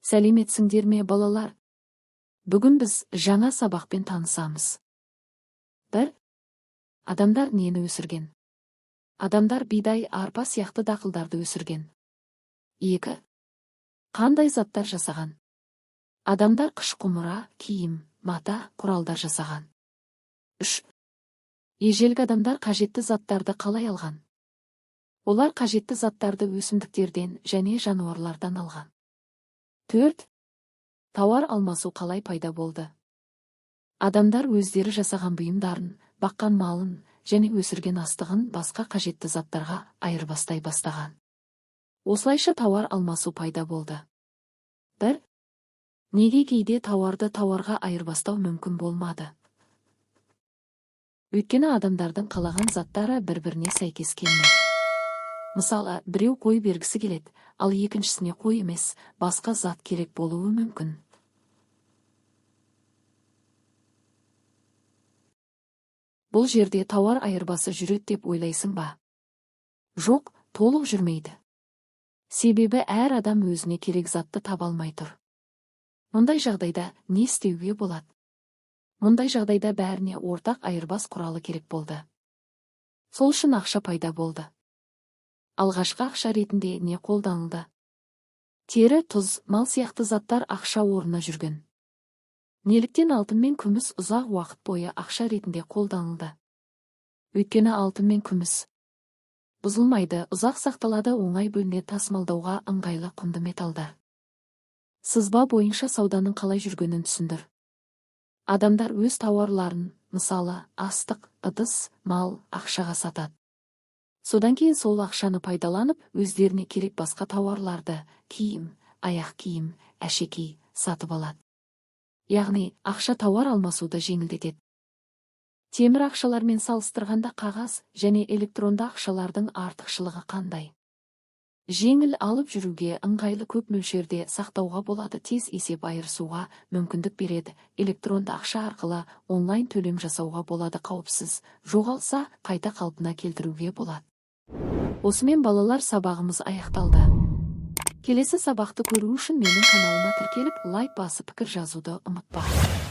Сәлеметсіңдер ме, балалар? Бүгін біз жаңа сабақпен танысамыз. 1. Адамдар нені өсірген? Адамдар бидай, арпа сияқты дақылдарды өсірген. 2. Қандай заттар жасаған? Адамдар қыш құмыра, киім, мата, құралдар жасаған. 3. Ежелгі адамдар қажетті заттарды қалай алған? Олар қажетті заттарды өсімдіктерден және жануарлардан алған. 4. Тауар алмасу қалай пайда болды? Адамдар өздері жасаған бұйымдарын, баққан малын және өсірген астығын басқа қажетті заттарға айырбастай бастаған. Осылайша тауар алмасу пайда болды. 1. Неге кейде тауарды тауарға айырбастау мүмкін болмады? Өйткені адамдардың қалаған заттары бір-біріне сәйкес келмеді. Мысалы, біреу қой бергісі келеді, ал екіншісіне қой емес, басқа зат керек болуы мүмкін. Бұл жерде тауар айырбасы жүреді деп ойлайсың ба? Жоқ, толық жүрмейді. Себебі әр адам өзіне керек затты таба алмай тұр. Мұндай жағдайда не істеуге болады? Мұндай жағдайда бәріне ортақ айырбас құралы керек болды. Сол үшін ақша пайда болды. Алғашқы ақша ретінде не қолданылды? Тері, тұз, мал сияқты заттар ақша орнына жүрген. Неліктен алтын мен күміс ұзақ уақыт бойы ақша ретінде қолданылды? Өйткені алтын мен күміс бұзылмайды, ұзақ сақталады, оңай бөліне тасымалдауға ыңғайлы құнды металдар. Сызба бойынша сауданың қалай жүргенін түсіндір. Адамдар өз тауарларын, мысалы, астық, ыдыс, мал, ақшаға сатады. Содан кейін сол ақшаны пайдаланып, өздеріне керек басқа тауарларды, киім, аяқ киім, әшекей сатып алады. Яғни, ақша тауар алмасуды жеңілдетеді. Темір ақшалармен салыстырғанда қағаз және электронды ақшалардың артықшылығы қандай? Жеңіл, алып жүруге ыңғайлы, көп мөлшерде сақтауға болады, тез есеп айырысуға мүмкіндік береді. Электронды ақша арқылы онлайн төлем жасауға болады, қауіпсіз, жоғалса қайта қалпына келтіруге болады. Осымен балалар, сабағымыз аяқталды. Келесі сабақты көру үшін менің каналыма тіркеліп, лайк басып пікір жазуды ұмытпа.